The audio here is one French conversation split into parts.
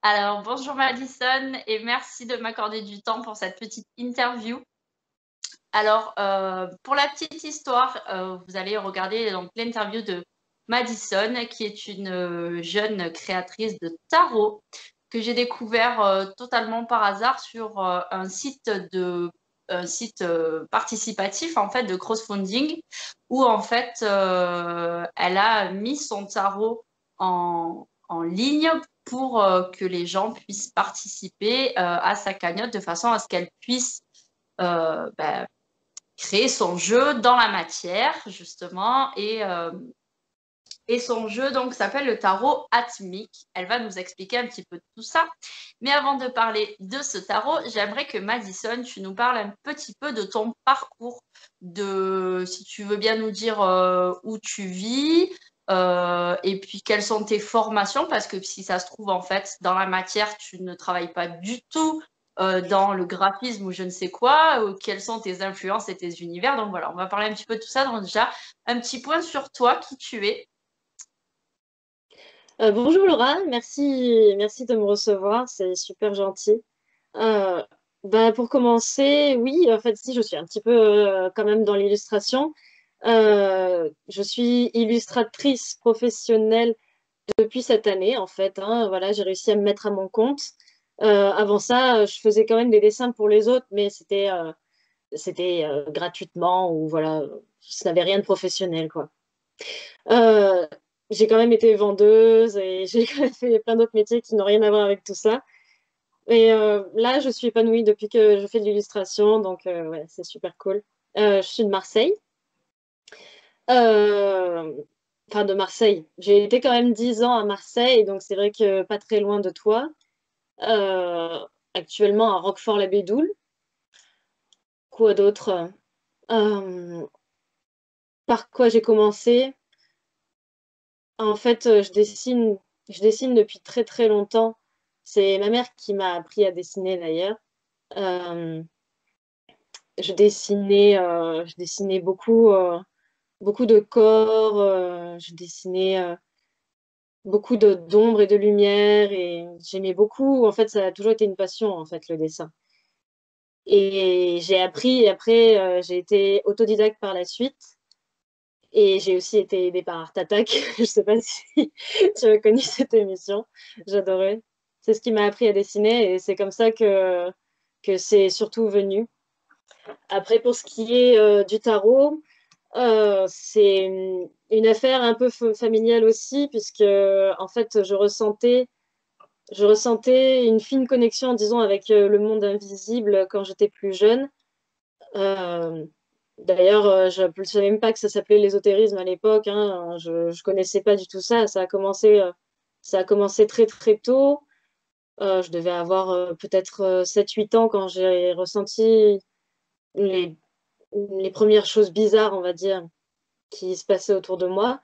Alors, bonjour Madison et merci de m'accorder du temps pour cette petite interview. Alors, pour la petite histoire, vous allez regarder donc l'interview de Madison, qui est une jeune créatrice de tarot que j'ai découvert totalement par hasard sur un site participatif en fait de crowdfunding où en fait elle a mis son tarot en ligne pour que les gens puissent participer à sa cagnotte de façon à ce qu'elle puisse ben, créer son jeu dans la matière, justement, et son jeu donc s'appelle le tarot atmique. Elle va nous expliquer un petit peu tout ça. Mais avant de parler de ce tarot, j'aimerais que Madison, tu nous parles un petit peu de ton parcours, de si tu veux bien nous dire où tu vis, et puis quelles sont tes formations, parce que si ça se trouve, en fait, dans la matière, tu ne travailles pas du tout dans le graphisme ou je ne sais quoi, quelles sont tes influences et tes univers. Donc voilà, on va parler un petit peu de tout ça. Donc déjà, un petit point sur toi, qui tu es. Bonjour Laura, merci de me recevoir, c'est super gentil. Euh, pour commencer, oui, en fait, si je suis un petit peu quand même dans l'illustration. Je suis illustratrice professionnelle depuis cette année, en fait, hein. Voilà, j'ai réussi à me mettre à mon compte. Avant ça, je faisais quand même des dessins pour les autres, mais c'était gratuitement ou voilà, ça n'avait rien de professionnel, quoi. Euh, j'ai quand même été vendeuse et j'ai quand même fait plein d'autres métiers qui n'ont rien à voir avec tout ça. Et là, je suis épanouie depuis que je fais de l'illustration, donc ouais, c'est super cool. Je suis de Marseille. Euh, enfin, de Marseille. J'ai été quand même 10 ans à Marseille, donc c'est vrai que pas très loin de toi. Euh, Actuellement à Roquefort-la-Bédoule. Quoi d'autre? Euh, Par quoi j'ai commencé? En fait, je dessine depuis très très longtemps. C'est ma mère qui m'a appris à dessiner d'ailleurs. Euh, je dessinais beaucoup de corps. Je dessinais beaucoup d'ombre et de lumière et j'aimais beaucoup. En fait, ça a toujours été une passion en fait le dessin. Et j'ai appris. Et après, j'ai été autodidacte par la suite. Et j'ai aussi été aidée par Art Attack. Je sais pas si tu as connu cette émission. J'adorais. C'est ce qui m'a appris à dessiner et c'est comme ça que c'est surtout venu. Après, pour ce qui est du tarot, c'est une affaire un peu familiale aussi, puisque en fait, je ressentais une fine connexion, disons, avec le monde invisible quand j'étais plus jeune. Euh, D'ailleurs, je ne savais même pas que ça s'appelait l'ésotérisme à l'époque, hein. Je ne connaissais pas du tout ça. Ça a commencé très très tôt. Je devais avoir peut-être 7-8 ans quand j'ai ressenti les, les premières choses bizarres, on va dire, qui se passaient autour de moi.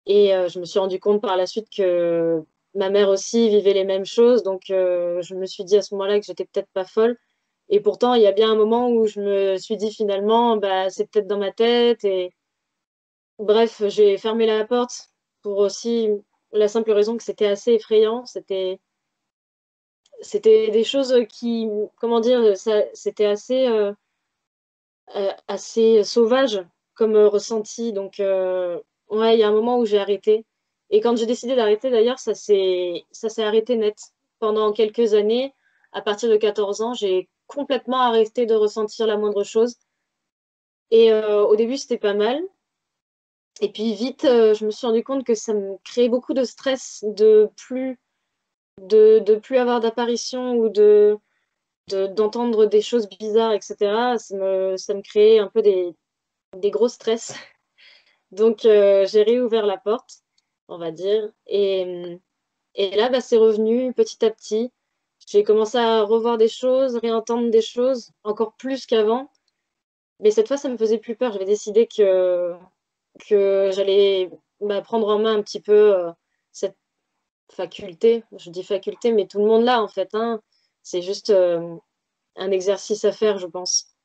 Et je me suis rendu compte par la suite que ma mère aussi vivait les mêmes choses. Donc, je me suis dit à ce moment-là que j'étais peut-être pas folle. Et pourtant, il y a bien un moment où je me suis dit finalement, bah, c'est peut-être dans ma tête. Et bref, j'ai fermé la porte pour aussi la simple raison que c'était assez effrayant. C'était des choses qui, comment dire, c'était assez sauvage comme ressenti. Donc, ouais, il y a un moment où j'ai arrêté. Et quand j'ai décidé d'arrêter, d'ailleurs, ça s'est arrêté net. Pendant quelques années, à partir de 14 ans, j'ai complètement arrêté de ressentir la moindre chose. Et au début, c'était pas mal. Et puis vite, je me suis rendu compte que ça me créait beaucoup de stress de plus avoir d'apparition ou d'entendre des choses bizarres, etc. Ça me créait un peu des gros stress. Donc, j'ai réouvert la porte, on va dire. Et là, bah, c'est revenu petit à petit. J'ai commencé à revoir des choses, réentendre des choses, encore plus qu'avant. Mais cette fois, ça me faisait plus peur. J'avais décidé que j'allais prendre en main un petit peu cette faculté. Je dis faculté, mais tout le monde l'a en fait, hein. C'est juste un exercice à faire, je pense.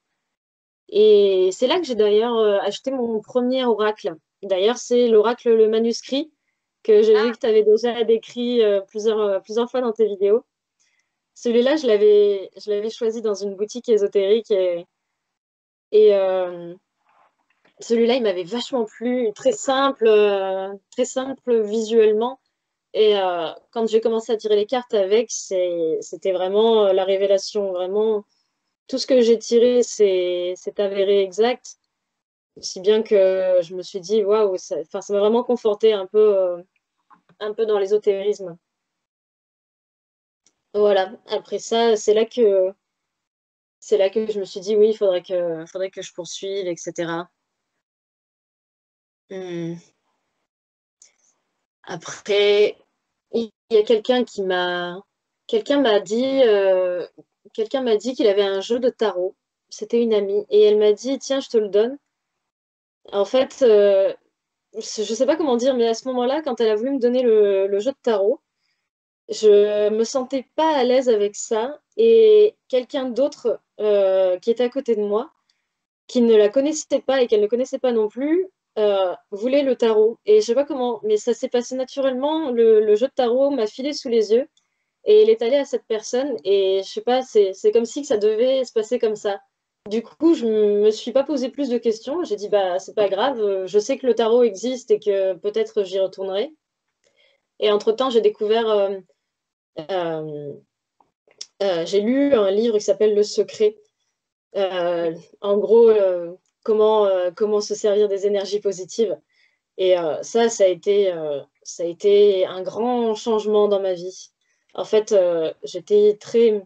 Et c'est là que j'ai d'ailleurs acheté mon premier oracle. D'ailleurs, c'est l'oracle Le Manuscrit. que j'ai vu que tu avais déjà décrit plusieurs fois dans tes vidéos. Celui-là, je l'avais choisi dans une boutique ésotérique et celui-là, il m'avait vachement plu, très simple visuellement. Et quand j'ai commencé à tirer les cartes avec, c'était vraiment la révélation. Vraiment, tout ce que j'ai tiré, c'est avéré exact. Si bien que je me suis dit, waouh, ça m'a vraiment conforté un peu dans l'ésotérisme. Voilà. Après ça, c'est là que je me suis dit, oui, il faudrait que je poursuive, etc. Hmm. Après, il y a quelqu'un m'a dit qu'il avait un jeu de tarot. C'était une amie et elle m'a dit, tiens, je te le donne. En fait, je sais pas comment dire, mais à ce moment-là, quand elle a voulu me donner le jeu de tarot, je me sentais pas à l'aise avec ça et quelqu'un d'autre qui était à côté de moi, qui ne la connaissait pas et qu'elle ne connaissait pas non plus, voulait le tarot. Et je sais pas comment, mais ça s'est passé naturellement. Le jeu de tarot m'a filé sous les yeux et il est allé à cette personne. Et je sais pas, c'est comme si que ça devait se passer comme ça. Du coup, je me suis pas posé plus de questions. J'ai dit, bah, c'est pas grave, je sais que le tarot existe et que peut-être j'y retournerai. Et entre-temps, euh, j'ai lu un livre qui s'appelle Le Secret. En gros, comment se servir des énergies positives. Et ça a été un grand changement dans ma vie. En fait, j'étais très,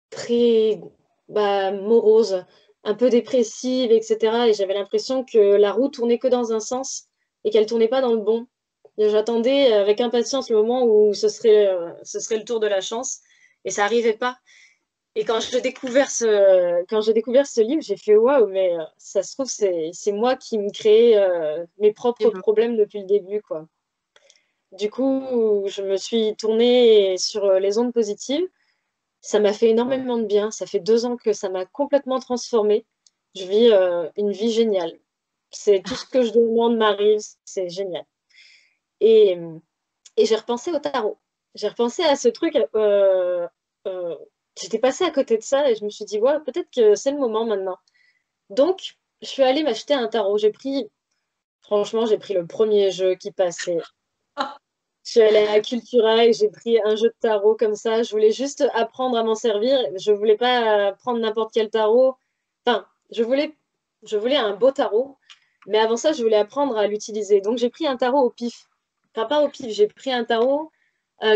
très morose, un peu dépressive, etc. Et j'avais l'impression que la roue tournait que dans un sens et qu'elle tournait pas dans le bon. Et j'attendais avec impatience le moment où ce serait le tour de la chance et ça n'arrivait pas. Et quand j'ai découvert ce livre, j'ai fait waouh, mais ça se trouve, c'est moi qui me crée mes propres problèmes depuis le début, quoi. Du coup, je me suis tournée sur les ondes positives. Ça m'a fait énormément de bien. Ça fait 2 ans que ça m'a complètement transformée. Je vis une vie géniale. C'est tout ce que je demande m'arrive, c'est génial. Et, et j'ai repensé au tarot. J'ai repensé à ce truc. Euh, J'étais passée à côté de ça et je me suis dit, ouais, peut-être que c'est le moment maintenant. Donc, je suis allée m'acheter un tarot. Franchement, j'ai pris le premier jeu qui passait. Je suis allée à Cultura et j'ai pris un jeu de tarot comme ça. Je voulais juste apprendre à m'en servir. Je voulais pas prendre n'importe quel tarot. Enfin, je voulais un beau tarot. Mais avant ça, je voulais apprendre à l'utiliser. Donc, j'ai pris un tarot au pif. Enfin, pas au pif, j'ai pris un tarot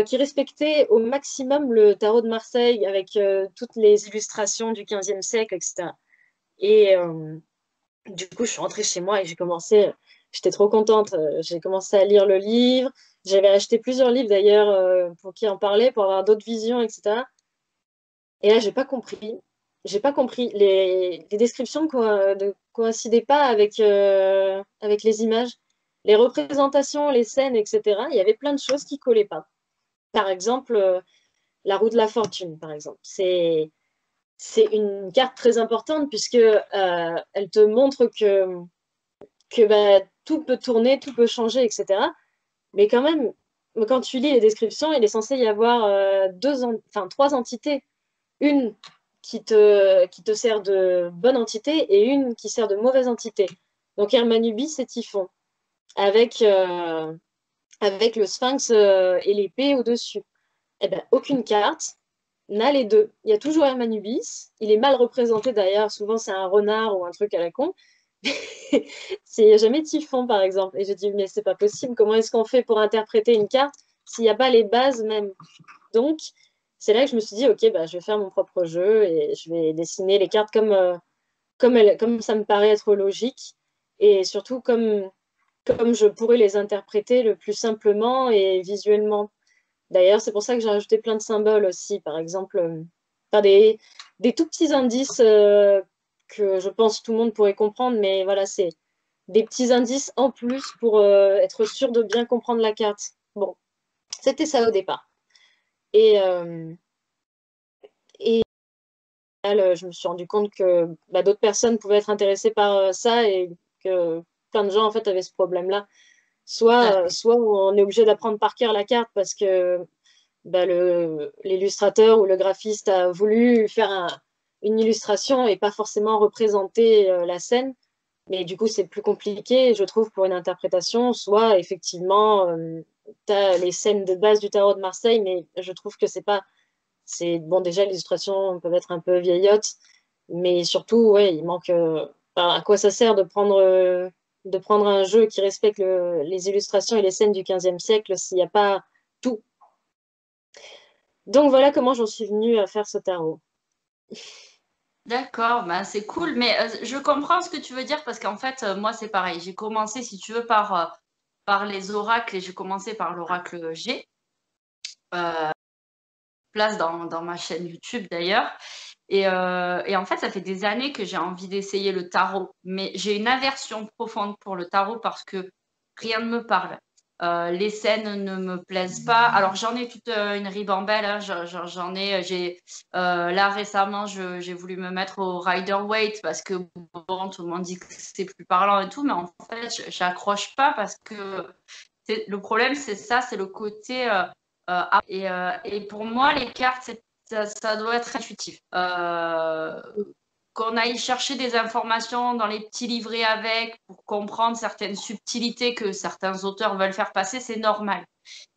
qui respectait au maximum le tarot de Marseille avec toutes les illustrations du XVe siècle, etc. Et du coup, je suis rentrée chez moi et j'étais trop contente. J'ai commencé à lire le livre. J'avais acheté plusieurs livres d'ailleurs pour qui en parlaient, pour avoir d'autres visions, etc. Et là, j'ai pas compris. J'ai pas compris. Les descriptions ne coïncidaient pas avec les images. Les représentations, les scènes, etc. Il y avait plein de choses qui collaient pas. Par exemple, la roue de la fortune, par exemple. C'est une carte très importante puisque elle te montre que tout peut tourner, tout peut changer, etc. Mais quand même, quand tu lis les descriptions, il est censé y avoir trois entités. Une qui te sert de bonne entité et une qui sert de mauvaise entité. Donc Hermanubis, c'est Typhon, avec, avec le sphinx et l'épée au-dessus. Eh ben, aucune carte n'a les deux. Il y a toujours Hermanubis. Il est mal représenté d'ailleurs. Souvent, c'est un renard ou un truc à la con. C'est jamais Typhon, par exemple. Et je dis, mais c'est pas possible. Comment est-ce qu'on fait pour interpréter une carte s'il n'y a pas les bases même? Donc, c'est là que je me suis dit, ok, bah, je vais faire mon propre jeu et je vais dessiner les cartes comme ça me paraît être logique et surtout comme je pourrais les interpréter le plus simplement et visuellement. D'ailleurs, c'est pour ça que j'ai rajouté plein de symboles aussi, par exemple, enfin, des tout petits indices que je pense tout le monde pourrait comprendre, mais voilà, c'est des petits indices en plus pour être sûr de bien comprendre la carte. Bon, c'était ça au départ. Et, et là, je me suis rendu compte que d'autres personnes pouvaient être intéressées par ça et que plein de gens en fait avaient ce problème-là. soit on est obligé d'apprendre par cœur la carte parce que bah, l'illustrateur ou le graphiste a voulu faire une illustration et pas forcément représenter la scène. Mais du coup, c'est plus compliqué, je trouve, pour une interprétation. Soit, effectivement, tu as les scènes de base du tarot de Marseille, mais je trouve que c'est pas... C'est, bon, déjà, l'illustration peut être un peu vieillotte, mais surtout, ouais, il manque... enfin, à quoi ça sert de prendre un jeu qui respecte les illustrations et les scènes du XVe siècle s'il n'y a pas tout? Donc, voilà comment j'en suis venue à faire ce tarot. D'accord, bah, c'est cool, mais je comprends ce que tu veux dire parce qu'en fait, moi, c'est pareil. J'ai commencé, si tu veux, par les oracles et j'ai commencé par l'oracle G, place dans ma chaîne YouTube d'ailleurs. Et en fait, ça fait des années que j'ai envie d'essayer le tarot, mais j'ai une aversion profonde pour le tarot parce que rien ne me parle. Les scènes ne me plaisent pas. Alors j'en ai toute une ribambelle, hein. Là récemment, j'ai voulu me mettre au Rider-Waite parce que bon, tout le monde dit que c'est plus parlant et tout, mais en fait, j'accroche pas parce que le problème, c'est ça, c'est le côté. Et pour moi, les cartes, ça doit être intuitif. Qu'on aille chercher des informations dans les petits livrets avec pour comprendre certaines subtilités que certains auteurs veulent faire passer, c'est normal.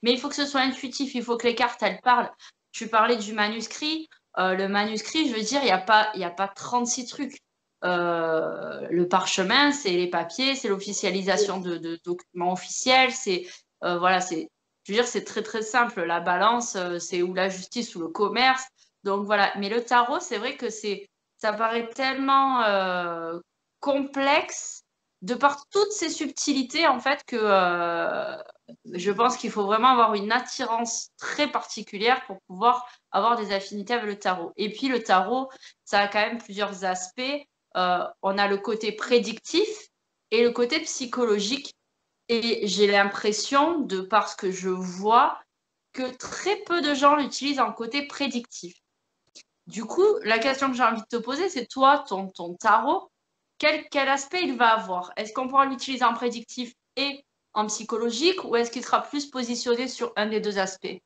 Mais il faut que ce soit intuitif, il faut que les cartes, elles parlent. Tu parlais du manuscrit. Le manuscrit, je veux dire, il y a pas 36 trucs. Le parchemin, c'est les papiers, c'est l'officialisation de documents officiels, voilà, je veux dire, c'est très très simple. La balance, c'est ou la justice ou le commerce. Donc voilà. Mais le tarot, c'est vrai que ça paraît tellement complexe de par toutes ces subtilités en fait que je pense qu'il faut vraiment avoir une attirance très particulière pour pouvoir avoir des affinités avec le tarot. Et puis le tarot, ça a quand même plusieurs aspects. On a le côté prédictif et le côté psychologique. Et j'ai l'impression, de par ce que je vois, que très peu de gens l'utilisent en côté prédictif. Du coup, la question que j'ai envie de te poser, c'est toi, ton tarot, quel aspect il va avoir? Est-ce qu'on pourra l'utiliser en prédictif et en psychologique ou est-ce qu'il sera plus positionné sur un des deux aspects?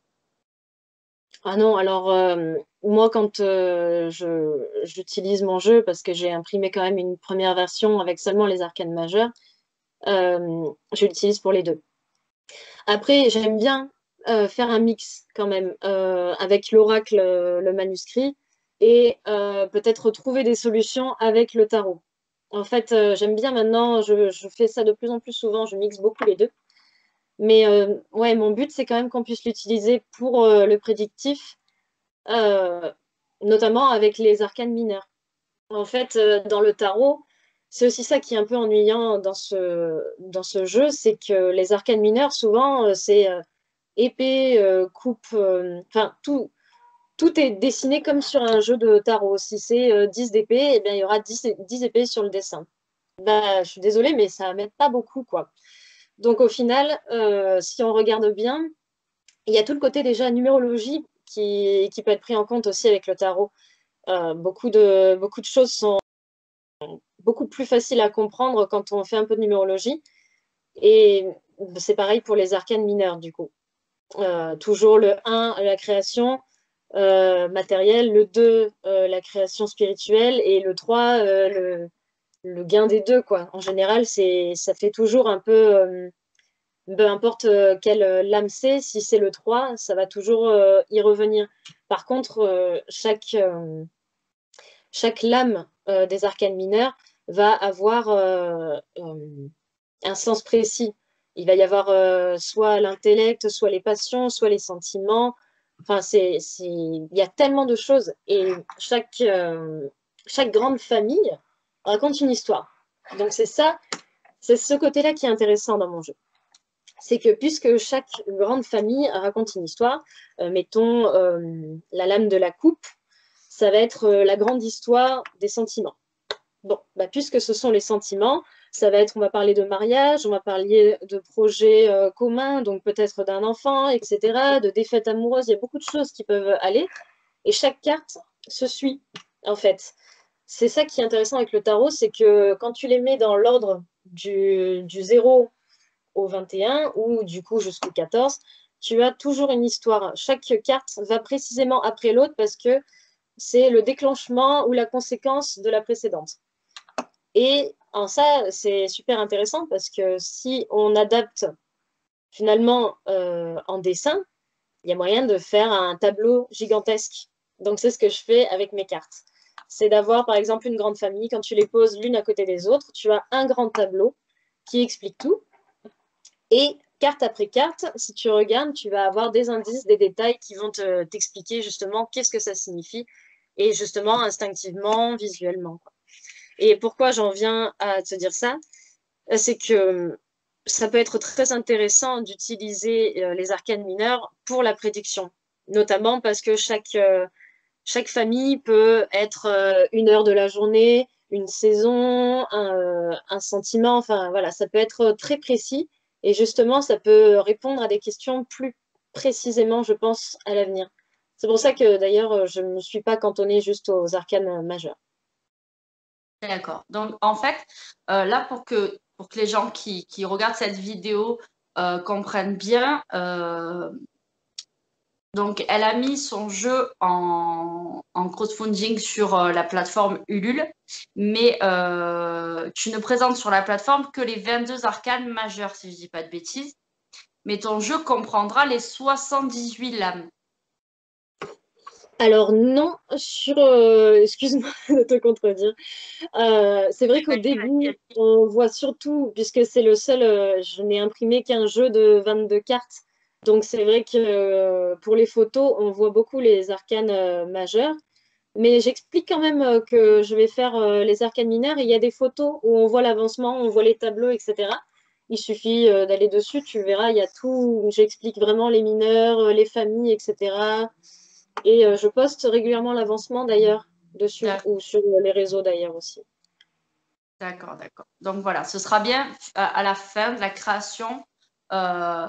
Ah non, alors moi quand j'utilise mon jeu, parce que j'ai imprimé quand même une première version avec seulement les arcanes majeures, je l'utilise pour les deux. Après, j'aime bien faire un mix quand même avec l'oracle, le manuscrit, et peut-être trouver des solutions avec le tarot. En fait, j'aime bien maintenant, je fais ça de plus en plus souvent, je mixe beaucoup les deux. Mais ouais, mon but, c'est quand même qu'on puisse l'utiliser pour le prédictif, euh, notamment avec les arcanes mineurs. En fait, dans le tarot, c'est aussi ça qui est un peu ennuyant dans ce jeu, c'est que les arcanes mineurs, souvent, c'est épée, coupe, enfin, tout est dessiné comme sur un jeu de tarot. Si c'est 10 d'épée, eh bien, il y aura 10 épées sur le dessin. Bah, je suis désolée, mais ça m'aide pas beaucoup, quoi. Donc, au final, si on regarde bien, il y a tout le côté déjà numérologie qui peut être pris en compte aussi avec le tarot. Beaucoup de choses sont beaucoup plus faciles à comprendre quand on fait un peu de numérologie. Et c'est pareil pour les arcanes mineures, du coup. Toujours le 1, la création matérielle, le 2, la création spirituelle, et le 3, le gain des deux, quoi. En général, ça fait toujours un peu, peu importe quelle lame c'est, si c'est le 3, ça va toujours y revenir. Par contre, chaque lame des arcanes mineurs va avoir un sens précis. Il va y avoir soit l'intellect, soit les passions, soit les sentiments. Enfin, il y a tellement de choses. Et chaque grande famille raconte une histoire. Donc c'est ce côté-là qui est intéressant dans mon jeu. C'est que puisque chaque grande famille raconte une histoire, mettons la lame de la coupe, ça va être la grande histoire des sentiments. Bon, bah, puisque ce sont les sentiments, ça va être, on va parler de mariage, on va parler de projets communs, donc peut-être d'un enfant, etc., de défaites amoureuses, il y a beaucoup de choses qui peuvent aller, et chaque carte se suit, en fait. C'est ça qui est intéressant avec le tarot, c'est que quand tu les mets dans l'ordre du 0 au 21 ou du coup jusqu'au 14, tu as toujours une histoire. Chaque carte va précisément après l'autre parce que c'est le déclenchement ou la conséquence de la précédente. Et en ça, c'est super intéressant parce que si on adapte finalement en dessin, il y a moyen de faire un tableau gigantesque. Donc c'est ce que je fais avec mes cartes. C'est d'avoir par exemple une grande famille, quand tu les poses l'une à côté des autres, tu as un grand tableau qui explique tout. Et carte après carte, si tu regardes, tu vas avoir des indices, des détails qui vont t'expliquer justement qu'est-ce que ça signifie et justement instinctivement, visuellement. Et pourquoi j'en viens à te dire ça? C'est que ça peut être très intéressant d'utiliser les arcanes mineurs pour la prédiction, notamment parce que chaque famille peut être une heure de la journée, une saison, un sentiment, enfin voilà, ça peut être très précis et justement, ça peut répondre à des questions plus précisément, je pense, à l'avenir. C'est pour ça que d'ailleurs, je ne me suis pas cantonnée juste aux arcanes majeurs. D'accord. Donc, en fait, là, pour que les gens qui regardent cette vidéo comprennent bien, donc elle a mis son jeu en crowdfunding sur la plateforme Ulule, mais tu ne présentes sur la plateforme que les 22 arcanes majeures, si je ne dis pas de bêtises. Mais ton jeu comprendra les 78 lames. Alors non, excuse-moi de te contredire. C'est vrai qu'au début, on voit surtout, puisque c'est le seul, je n'ai imprimé qu'un jeu de 22 cartes. Donc c'est vrai que pour les photos, on voit beaucoup les arcanes majeures. Mais j'explique quand même que je vais faire les arcanes mineures et il y a des photos où on voit l'avancement, on voit les tableaux, etc. Il suffit d'aller dessus, tu verras, il y a tout. J'explique vraiment les mineurs, les familles, etc. Et je poste régulièrement l'avancement d'ailleurs dessus ou sur les réseaux d'ailleurs aussi. D'accord, d'accord. Donc voilà, ce sera bien à la fin de la création euh,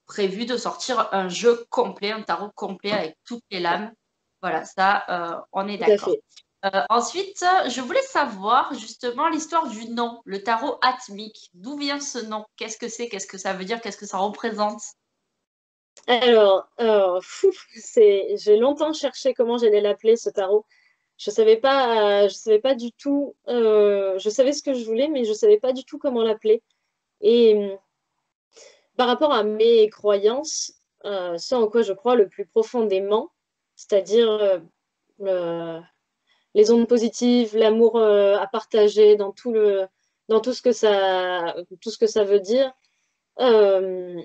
prévu de sortir un jeu complet, un tarot complet avec toutes les lames. Voilà, ça, on est Tout à d'accord. fait. Ensuite, je voulais savoir justement l'histoire du nom, le tarot atmique. D'où vient ce nom? Qu'est-ce que c'est? Qu'est-ce que ça veut dire? Qu'est-ce que ça représente? J'ai longtemps cherché comment j'allais l'appeler ce tarot. Je savais pas du tout. Je savais ce que je voulais, mais je savais pas du tout comment l'appeler. Et par rapport à mes croyances, ce en quoi je crois le plus profondément, c'est-à-dire le- les ondes positives, l'amour à partager dans tout ce que ça veut dire. euh,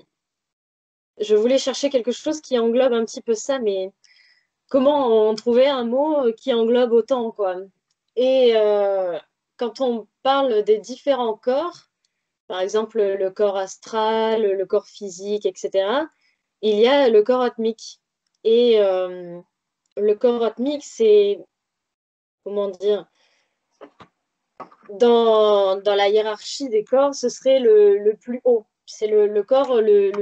je voulais chercher quelque chose qui englobe un petit peu ça, mais comment on trouvait un mot qui englobe autant, quoi. Et quand on parle des différents corps, par exemple le corps astral, le corps physique, etc., il y a le corps atmique. Et le corps atmique, c'est, comment dire, dans la hiérarchie des corps, ce serait le plus haut. C'est le corps le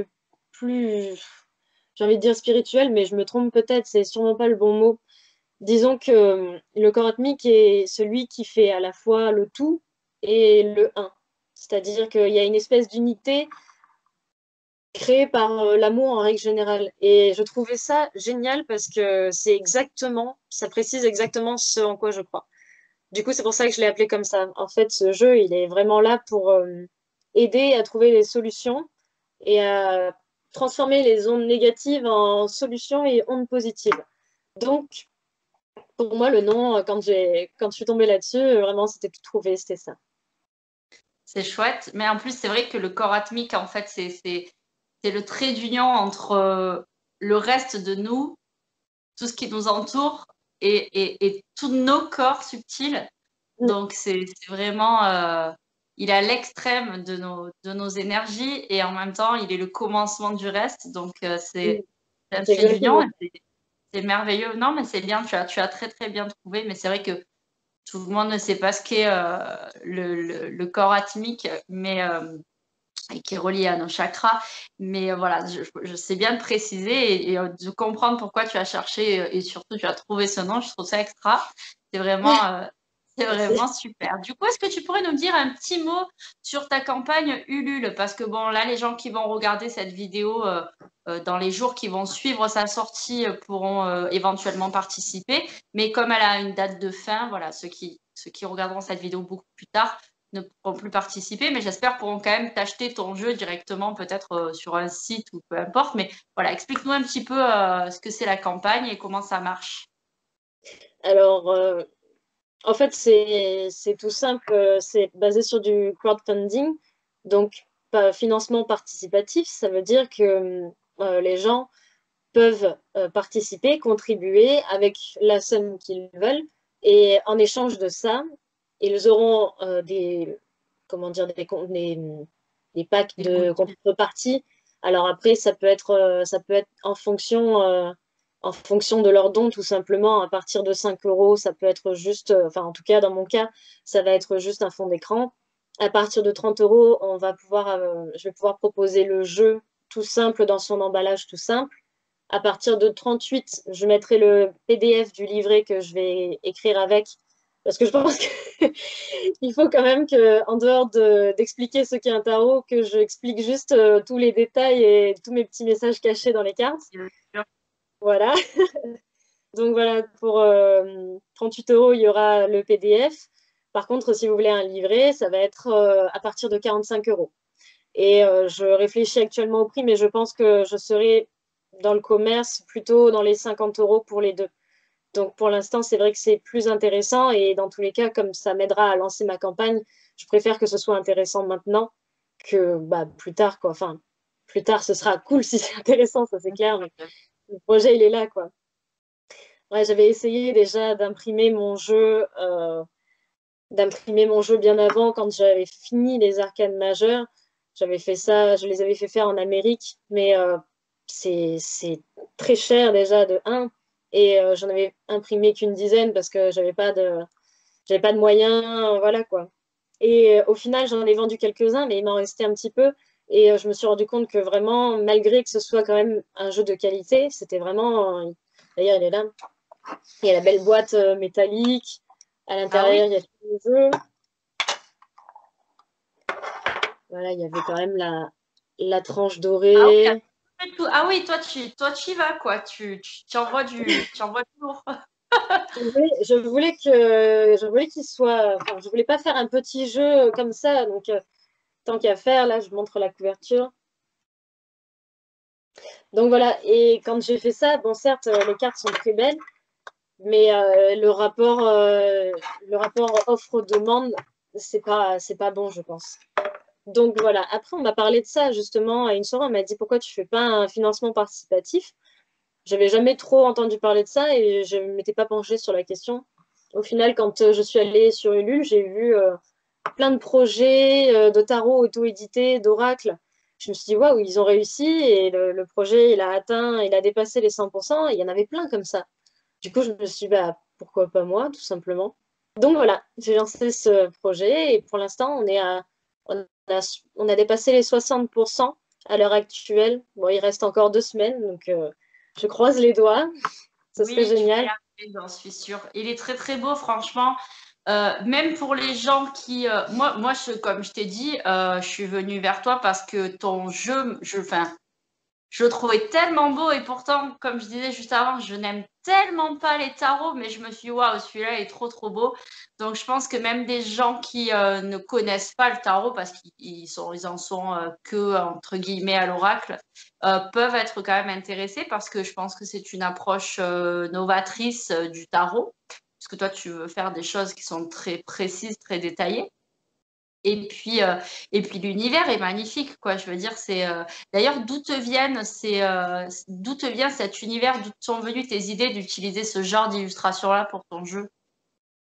plus, j'ai envie de dire spirituel, mais je me trompe peut-être, c'est sûrement pas le bon mot. Disons que le corps atmique est celui qui fait à la fois le tout et le un. C'est-à-dire qu'il y a une espèce d'unité créée par l'amour en règle générale. Et je trouvais ça génial parce que ça précise exactement ce en quoi je crois. Du coup, c'est pour ça que je l'ai appelé comme ça. En fait, ce jeu, il est vraiment là pour aider à trouver des solutions et à transformer les ondes négatives en solutions et ondes positives. Donc, pour moi, le nom, quand je suis tombée là-dessus, vraiment, c'était tout trouvé, c'était ça. C'est chouette, mais en plus, c'est vrai que le corps atmique, en fait, c'est le trait d'union entre le reste de nous, tout ce qui nous entoure et tous nos corps subtils. Mm, Donc, c'est vraiment, il est à l'extrême de nos énergies et en même temps, il est le commencement du reste. Donc, mm. c'est un C'est trait d'union exactement et c'est merveilleux. Non, mais c'est bien, tu as très, très bien trouvé. Mais c'est vrai que tout le monde ne sait pas ce qu'est le corps atmique, mais et qui est relié à nos chakras. Mais voilà, je sais bien de préciser et de comprendre pourquoi tu as cherché et surtout tu as trouvé ce nom. Je trouve ça extra. C'est vraiment, C'est Merci. vraiment super. Du coup, est-ce que tu pourrais nous dire un petit mot sur ta campagne Ulule? Parce que bon, là, les gens qui vont regarder cette vidéo dans les jours qui vont suivre sa sortie pourront éventuellement participer. Mais comme elle a une date de fin, voilà, ceux qui regarderont cette vidéo beaucoup plus tard ne pourront plus participer. Mais j'espère pourront quand même t'acheter ton jeu directement, peut-être sur un site ou peu importe. Mais voilà, explique-nous un petit peu ce que c'est la campagne et comment ça marche. Alors, en fait, c'est tout simple, c'est basé sur du crowdfunding, donc financement participatif, ça veut dire que les gens peuvent participer, contribuer avec la somme qu'ils veulent, et en échange de ça, ils auront comment dire, des packs Les de goodies. contrepartie. Alors après, ça peut être en fonction de leurs dons, tout simplement. À partir de 5 euros, ça peut être juste, enfin en tout cas dans mon cas, ça va être juste un fond d'écran. À partir de 30 euros, je vais pouvoir proposer le jeu tout simple dans son emballage tout simple. À partir de 38, je mettrai le PDF du livret que je vais écrire avec. Parce que je pense qu'il faut quand même que, en dehors d'expliquer ce qu'est un tarot, que je explique juste tous les détails et tous mes petits messages cachés dans les cartes. Voilà. Donc voilà, pour 38 euros, il y aura le PDF. Par contre, si vous voulez un livret, ça va être à partir de 45 euros. Et je réfléchis actuellement au prix, mais je pense que je serai dans le commerce plutôt dans les 50 euros pour les deux. Donc pour l'instant, c'est vrai que c'est plus intéressant et dans tous les cas, comme ça m'aidera à lancer ma campagne, je préfère que ce soit intéressant maintenant que bah, plus tard, quoi. Enfin, plus tard, ce sera cool si c'est intéressant, ça c'est clair, mais le projet, il est là, quoi. Ouais, j'avais essayé déjà d'imprimer mon jeu bien avant quand j'avais fini les arcanes majeures. J'avais fait ça, je les avais fait faire en Amérique, mais c'est très cher déjà de un. Et j'en avais imprimé qu'une dizaine parce que j'avais pas de moyens, voilà quoi. Et au final, j'en ai vendu quelques-uns, mais il m'en restait un petit peu. Et je me suis rendu compte que vraiment, malgré que ce soit quand même un jeu de qualité, c'était vraiment. D'ailleurs, il est là. Il y a la belle boîte métallique. À Ah oui? l'intérieur, il y a tous les jeux. Voilà, il y avait quand même la tranche Ah oui, dorée. ah oui, toi, tu y vas, quoi. Tu envoies du lourd. Je voulais qu'il soit, enfin, je voulais pas faire un petit jeu comme ça, donc tant qu'à faire, là, je montre la couverture. Donc voilà, et quand j'ai fait ça, bon, certes, les cartes sont très belles, mais le rapport offre-demande, c'est pas bon, je pense. Donc voilà, après, on m'a parlé de ça justement à une soirée, on m'a dit pourquoi tu fais pas un financement participatif? J'avais jamais trop entendu parler de ça et je ne m'étais pas penchée sur la question. Au final, quand je suis allée sur Ulule, j'ai vu plein de projets de tarot auto-édités, d'oracles. Je me suis dit, waouh, ils ont réussi et le projet, il a dépassé les 100%. Et il y en avait plein comme ça. Du coup, je me suis dit, bah, pourquoi pas moi, tout simplement. Donc voilà, j'ai lancé ce projet et pour l'instant, on a dépassé les 60% à l'heure actuelle. Bon, il reste encore 2 semaines, donc je croise les doigts. Ce serait Oui, tu vas y génial. arriver, j'en suis sûre. Il est très très beau, franchement. Même pour les gens qui, moi, comme je t'ai dit, je suis venue vers toi parce que ton jeu, enfin, je le trouvais tellement beau et pourtant, comme je disais juste avant, je n'aime tellement pas les tarots, mais je me suis dit, waouh, celui-là est trop trop beau. Donc je pense que même des gens qui ne connaissent pas le tarot parce ils en sont que entre guillemets à l'oracle, peuvent être quand même intéressés parce que je pense que c'est une approche novatrice du tarot, puisque toi tu veux faire des choses qui sont très précises, très détaillées. Et puis l'univers est magnifique, quoi. Je veux dire, d'ailleurs d'où te vient cet univers, d'où te sont venues tes idées d'utiliser ce genre d'illustration-là pour ton jeu?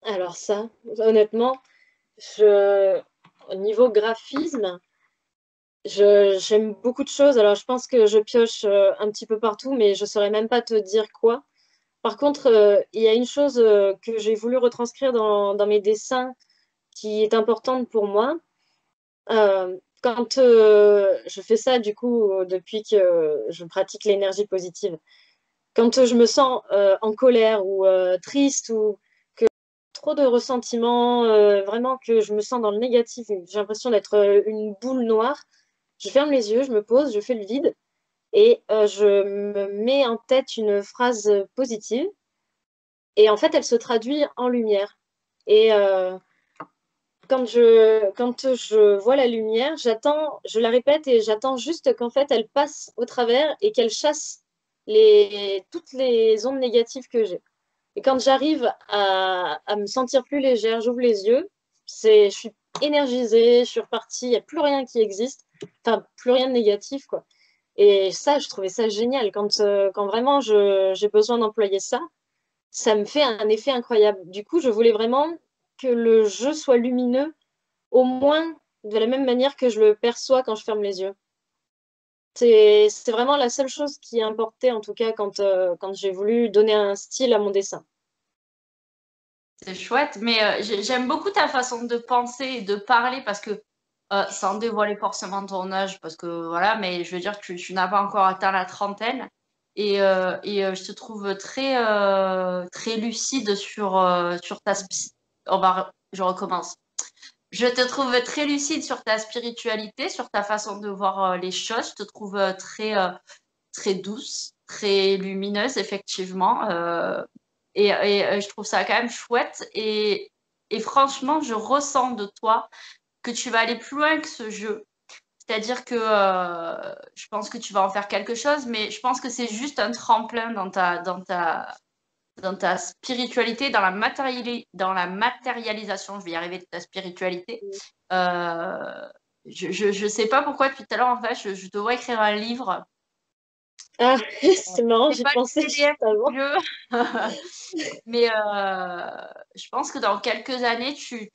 Alors ça, honnêtement, je, au niveau graphisme, j'aime beaucoup de choses. Alors je pense que je pioche un petit peu partout, mais je saurais même pas te dire quoi. Par contre, il y a une chose que j'ai voulu retranscrire dans mes dessins qui est importante pour moi. Quand je fais ça, du coup, depuis que je pratique l'énergie positive, quand je me sens en colère ou triste ou trop de ressentiment, vraiment que je me sens dans le négatif, j'ai l'impression d'être une boule noire, je ferme les yeux, je me pose, je fais le vide et je me mets en tête une phrase positive et en fait, elle se traduit en lumière. Et quand je vois la lumière, j'attends, je la répète et j'attends juste qu'en fait, elle passe au travers et qu'elle chasse toutes les ondes négatives que j'ai. Et quand j'arrive à me sentir plus légère, j'ouvre les yeux, je suis énergisée, je suis repartie, il n'y a plus rien qui existe, enfin, plus rien de négatif, quoi. Et ça, je trouvais ça génial. Quand vraiment j'ai besoin d'employer ça, ça me fait un effet incroyable. Du coup, je voulais vraiment que le jeu soit lumineux, au moins de la même manière que je le perçois quand je ferme les yeux. C'est vraiment la seule chose qui importait, en tout cas, quand j'ai voulu donner un style à mon dessin. C'est chouette, mais j'aime beaucoup ta façon de penser et de parler parce que, sans dévoiler forcément ton âge, parce que voilà, mais je veux dire que tu n'as pas encore atteint la trentaine et je te trouve très lucide sur je recommence. Je te trouve très lucide sur ta spiritualité, sur ta façon de voir les choses. Je te trouve très douce, très lumineuse, effectivement. Et je trouve ça quand même chouette. Et franchement, je ressens de toi que tu vas aller plus loin que ce jeu. C'est-à-dire que je pense que tu vas en faire quelque chose, mais je pense que c'est juste un tremplin dans ta spiritualité, dans la matérialisation, je vais y arriver, de ta spiritualité. Euh, je sais pas pourquoi depuis tout à l'heure, en fait, je te vois écrire un livre. Ah, c'est marrant, C'est j'y pas pensais le juste PDF avant. du jeu, mais je pense que dans quelques années, tu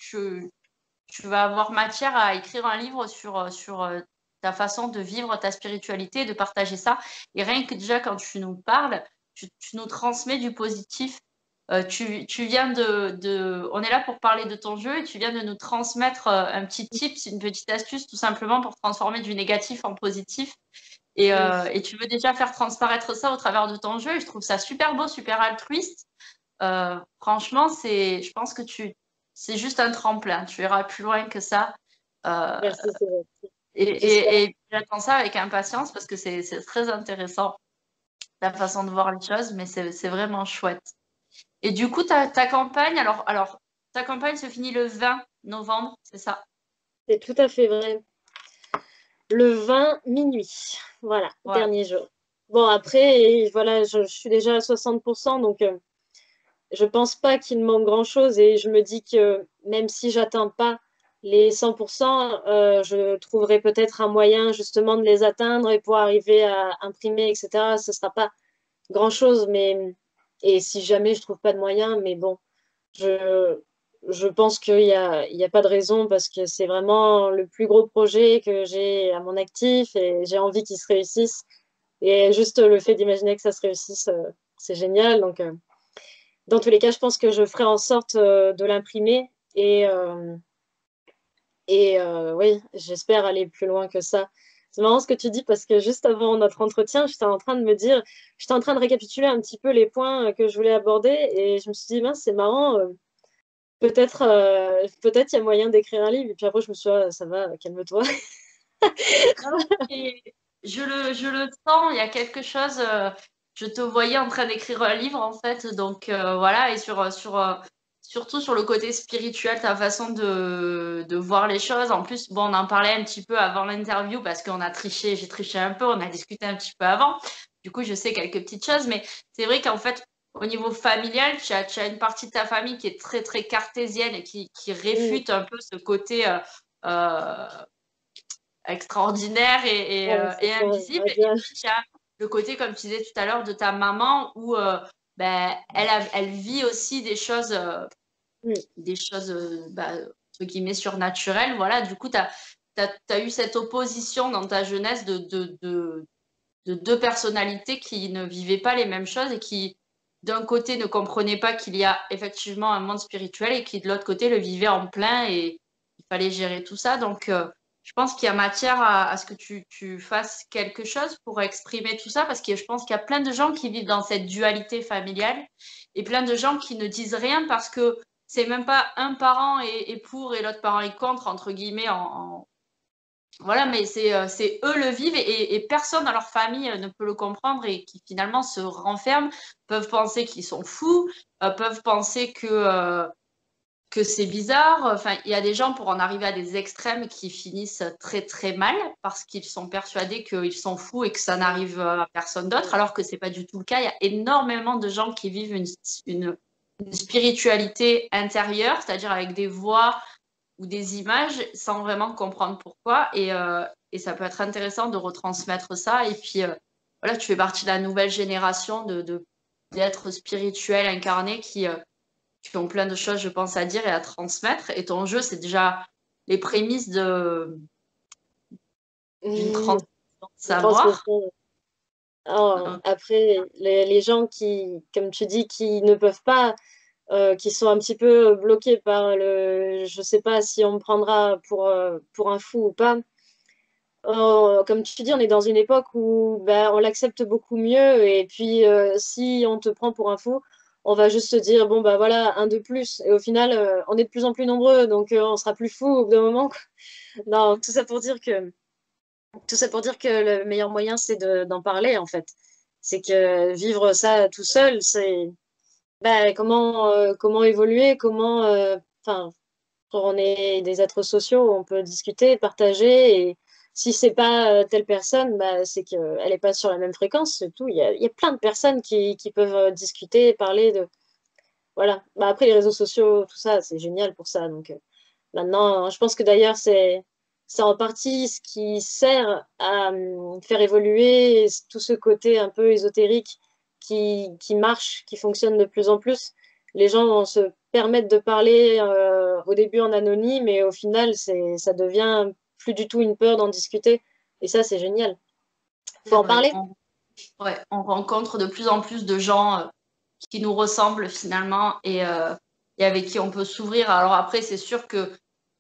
vas avoir matière à écrire un livre sur ta façon de vivre ta spiritualité, de partager ça. Et rien que déjà, quand tu nous parles, tu nous transmets du positif. Tu viens on est là pour parler de ton jeu et tu viens de nous transmettre un petit tips, une petite astuce tout simplement pour transformer du négatif en positif. Et tu veux déjà faire transparaître ça au travers de ton jeu. Et je trouve ça super beau, super altruiste. Franchement, je pense que c'est juste un tremplin. Tu iras plus loin que ça. Euh, Merci, c'est vrai. et J'espère. et- et j'attends ça avec impatience parce que c'est très intéressant, ta façon de voir les choses, mais c'est vraiment chouette. Et du coup, ta campagne, alors, ta campagne se finit le 20 novembre, c'est ça? C'est tout à fait vrai. Le 20 minuit. Voilà, Ouais. dernier jour. Bon, après, voilà, je suis déjà à 60%, donc je pense pas qu'il me manque grand-chose et je me dis que même si j'atteins pas les 100%, je trouverai peut-être un moyen justement de les atteindre et pouvoir arriver à imprimer, etc. Ce sera pas grand-chose, mais et si jamais je trouve pas de moyen, mais bon, je, je pense qu'il y a pas de raison parce que c'est vraiment le plus gros projet que j'ai à mon actif et j'ai envie qu'il se réussisse. Et juste le fait d'imaginer que ça se réussisse, c'est génial. Donc, dans tous les cas, je pense que je ferai en sorte de l'imprimer et oui, j'espère aller plus loin que ça. C'est marrant ce que tu dis parce que juste avant notre entretien, j'étais en train de récapituler un petit peu les points que je voulais aborder et je me suis dit, mince, c'est marrant, peut-être il y a moyen d'écrire un livre. Et puis après, je me suis dit, ah, ça va, calme-toi. Non, mais je le sens, il y a quelque chose. Je te voyais en train d'écrire un livre, en fait. Donc, voilà. Et surtout sur le côté spirituel, ta façon de voir les choses. En plus, bon, on en parlait un petit peu avant l'interview parce qu'on a triché, j'ai triché un peu, on a discuté un petit peu avant. Du coup, je sais quelques petites choses. Mais c'est vrai qu'en fait, au niveau familial, tu as une partie de ta famille qui est très, très cartésienne et qui Mm. réfute un peu ce côté. Euh, Extraordinaire et, Ah, euh, c'est et ça, invisible. Et Nadia. puis, il y a le côté, comme tu disais tout à l'heure, de ta maman où ben, elle vit aussi Mm. des choses entre guillemets, surnaturelles. Voilà, du coup, tu as eu cette opposition dans ta jeunesse de deux personnalités qui ne vivaient pas les mêmes choses et qui, d'un côté, ne comprenaient pas qu'il y a effectivement un monde spirituel et qui, de l'autre côté, le vivaient en plein et il fallait gérer tout ça. Donc, je pense qu'il y a matière à ce que tu fasses quelque chose pour exprimer tout ça parce que je pense qu'il y a plein de gens qui vivent dans cette dualité familiale et plein de gens qui ne disent rien parce que c'est même pas un parent est pour et l'autre parent est contre, entre guillemets, voilà, mais c'est eux le vivent et personne dans leur famille ne peut le comprendre et qui finalement se renferment, peuvent penser qu'ils sont fous, peuvent penser que c'est bizarre. Enfin, il y a des gens pour en arriver à des extrêmes qui finissent très très mal parce qu'ils sont persuadés qu'ils sont fous et que ça n'arrive à personne d'autre, alors que c'est pas du tout le cas. Il y a énormément de gens qui vivent une spiritualité intérieure, c'est-à-dire avec des voix ou des images sans vraiment comprendre pourquoi. Et ça peut être intéressant de retransmettre ça. Et puis, voilà, tu fais partie de la nouvelle génération d'êtres spirituels incarnés qui ont plein de choses, je pense, à dire et à transmettre. Et ton jeu, c'est déjà les prémices d'une Mmh, transmission de une savoir. transmission. Alors, Donc, après, les gens qui, comme tu dis, qui ne peuvent pas, qui sont un petit peu bloqués par le, je sais pas si on me prendra pour un fou ou pas. Comme tu dis, on est dans une époque où ben, on l'accepte beaucoup mieux et puis si on te prend pour un fou, on va juste se dire bon bah voilà un de plus et au final on est de plus en plus nombreux donc on sera plus fou au bout d'un moment, quoi. Non, tout ça pour dire que le meilleur moyen c'est d'en parler en fait. C'est que vivre ça tout seul, c'est ben, comment évoluer, enfin quand on est des êtres sociaux, on peut discuter, partager. Et si c'est pas telle personne, bah, c'est qu'elle n'est pas sur la même fréquence, c'est tout. Il y a plein de personnes qui peuvent discuter, parler de. Voilà. Bah, après, les réseaux sociaux, tout ça, c'est génial pour ça. Donc, maintenant, je pense que d'ailleurs, c'est en partie ce qui sert à faire évoluer tout ce côté un peu ésotérique qui marche, qui fonctionne de plus en plus. Les gens se permettent de parler au début en anonyme et au final, ça devient plus du tout une peur d'en discuter. Et ça, c'est génial. c'est Faut en vrai. parler. Ouais, on rencontre de plus en plus de gens qui nous ressemblent finalement et avec qui on peut s'ouvrir. Alors après, c'est sûr que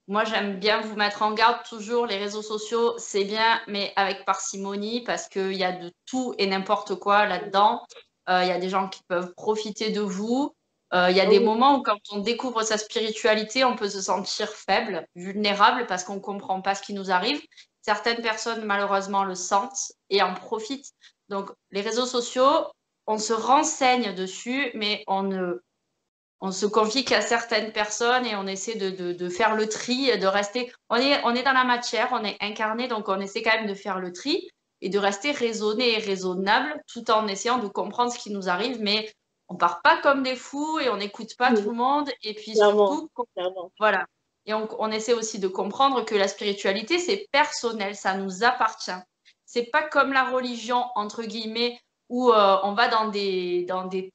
moi, j'aime bien vous mettre en garde toujours. Les réseaux sociaux, c'est bien, mais avec parcimonie parce qu'il y a de tout et n'importe quoi là-dedans. Il y a des gens qui peuvent profiter de vous. Il y a Ah des oui, moments où quand on découvre sa spiritualité, on peut se sentir faible, vulnérable parce qu'on ne comprend pas ce qui nous arrive. Certaines personnes, malheureusement, le sentent et en profitent. Donc, les réseaux sociaux, on se renseigne dessus, mais on se confie qu'à certaines personnes et on essaie de faire le tri, de rester. On est dans la matière, on est incarné, donc on essaie quand même de faire le tri et de rester raisonné et raisonnable tout en essayant de comprendre ce qui nous arrive. Mais on part pas comme des fous et on n'écoute pas tout le monde. Et puis clairement, surtout, clairement. voilà. Et on essaie aussi de comprendre que la spiritualité, c'est personnel, ça nous appartient. C'est pas comme la religion, entre guillemets, où on va dans des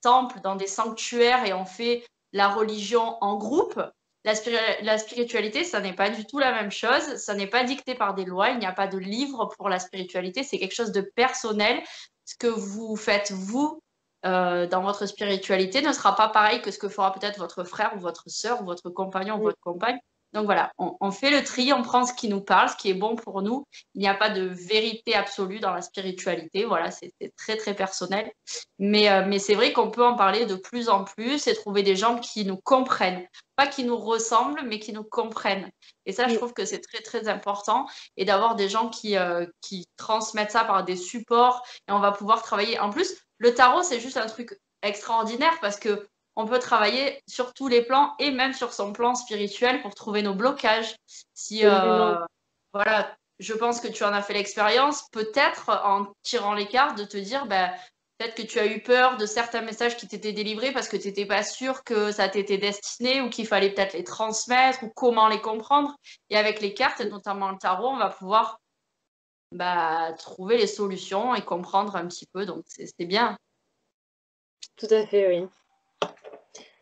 temples, dans des sanctuaires et on fait la religion en groupe. La spiritualité, ça n'est pas du tout la même chose. Ça n'est pas dicté par des lois. Il n'y a pas de livre pour la spiritualité. C'est quelque chose de personnel. Ce que vous faites, vous, dans votre spiritualité, ne sera pas pareil que ce que fera peut-être votre frère ou votre sœur ou votre compagnon ou Mm. votre compagne. Donc voilà, on fait le tri, on prend ce qui nous parle, ce qui est bon pour nous. Il n'y a pas de vérité absolue dans la spiritualité. Voilà, c'est très, très personnel. Mais c'est vrai qu'on peut en parler de plus en plus et trouver des gens qui nous comprennent. Pas qui nous ressemblent, mais qui nous comprennent. Et ça, je Mm. trouve que c'est très, très important. Et d'avoir des gens qui transmettent ça par des supports. Et on va pouvoir travailler. En plus, le tarot, c'est juste un truc extraordinaire parce que on peut travailler sur tous les plans et même sur son plan spirituel pour trouver nos blocages. Si, Absolument. voilà, je pense que tu en as fait l'expérience, peut-être en tirant les cartes, de te dire, ben, peut-être que tu as eu peur de certains messages qui t'étaient délivrés parce que tu n'étais pas sûr que ça t'était destiné ou qu'il fallait peut-être les transmettre ou comment les comprendre. Et avec les cartes, et notamment le tarot, on va pouvoir bah, trouver les solutions et comprendre un petit peu. Donc, c'est bien. Tout à fait, oui.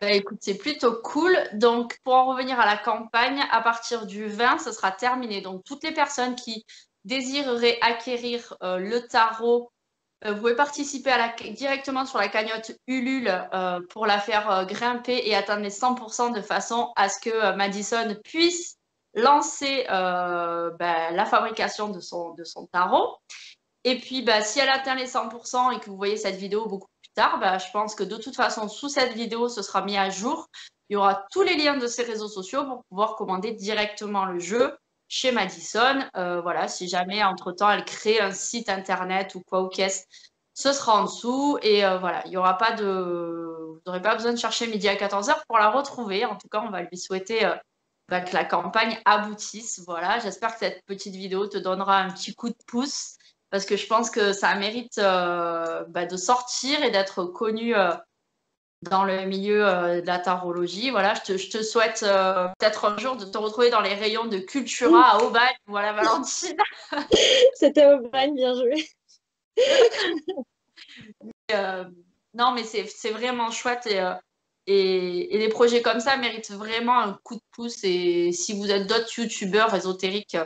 Bah, écoute, c'est plutôt cool. Donc, pour en revenir à la campagne, à partir du 20, ce sera terminé. Donc, toutes les personnes qui désireraient acquérir le tarot, vous pouvez participer directement sur la cagnotte Ulule pour la faire grimper et atteindre les 100% de façon à ce que Madison puisse lancer bah, la fabrication de son tarot. Et puis, bah, si elle atteint les 100% et que vous voyez cette vidéo beaucoup tard, bah, je pense que de toute façon, sous cette vidéo, ce sera mis à jour. Il y aura tous les liens de ces réseaux sociaux pour pouvoir commander directement le jeu chez Madison. Voilà, si jamais, entre-temps, elle crée un site internet ou quoi ou qu'est-ce, ce sera en dessous. Et voilà, il y aura pas de... Vous n'aurez pas besoin de chercher midi à 14h pour la retrouver. En tout cas, on va lui souhaiter bah, que la campagne aboutisse. Voilà, j'espère que cette petite vidéo te donnera un petit coup de pouce parce que je pense que ça mérite bah, de sortir et d'être connu dans le milieu de la tarologie. Voilà, je te souhaite peut-être un jour de te retrouver dans les rayons de Cultura à Aubagne ou à la Valentine. C'était Aubagne, bien joué. Non, mais c'est vraiment chouette et les projets comme ça méritent vraiment un coup de pouce. Et si vous êtes d'autres youtubeurs ésotériques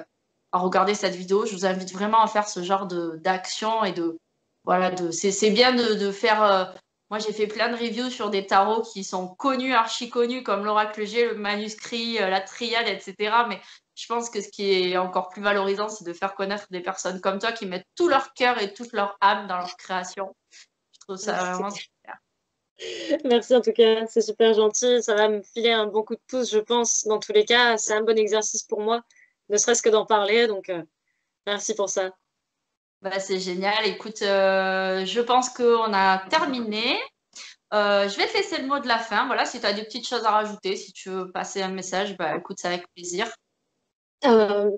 à regarder cette vidéo, je vous invite vraiment à faire ce genre d'action et de voilà, c'est bien de faire. Moi, j'ai fait plein de reviews sur des tarots qui sont connus, archi connus, comme l'oracle G, le manuscrit, la triade, etc. Mais je pense que ce qui est encore plus valorisant, c'est de faire connaître des personnes comme toi qui mettent tout leur cœur et toute leur âme dans leur création. Je trouve ça Merci. vraiment super. Merci en tout cas, c'est super gentil. Ça va me filer un bon coup de pouce, je pense. Dans tous les cas, c'est un bon exercice pour moi, ne serait-ce que d'en parler. Donc, merci pour ça. Bah, c'est génial. Écoute, je pense qu'on a terminé. Je vais te laisser le mot de la fin. Voilà, si tu as des petites choses à rajouter, si tu veux passer un message, bah, écoute, c'est avec plaisir. Euh,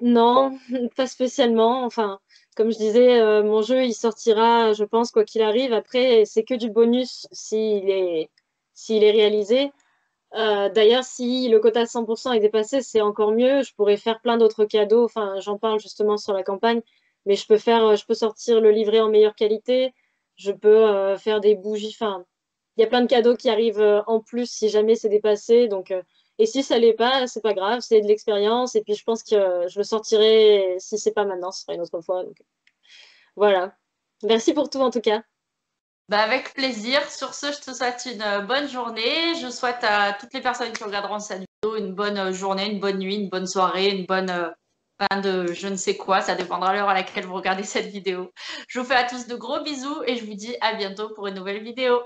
non, pas spécialement. Enfin, comme je disais, mon jeu, il sortira, je pense, quoi qu'il arrive. Après, c'est que du bonus s'il est réalisé. D'ailleurs, si le quota 100% est dépassé, c'est encore mieux. Je pourrais faire plein d'autres cadeaux. Enfin, j'en parle justement sur la campagne, mais je peux sortir le livret en meilleure qualité. Je peux faire des bougies. Enfin, il y a plein de cadeaux qui arrivent en plus si jamais c'est dépassé. Donc, et si ça l'est pas, c'est pas grave, c'est de l'expérience. Et puis, je pense que je le sortirai. Si c'est pas maintenant, ce sera une autre fois. Donc, voilà. Merci pour tout en tout cas. Bah, avec plaisir. Sur ce, je te souhaite une bonne journée. Je souhaite à toutes les personnes qui regarderont cette vidéo une bonne journée, une bonne nuit, une bonne soirée, une bonne fin de je ne sais quoi. Ça dépendra de l'heure à laquelle vous regardez cette vidéo. Je vous fais à tous de gros bisous et je vous dis à bientôt pour une nouvelle vidéo.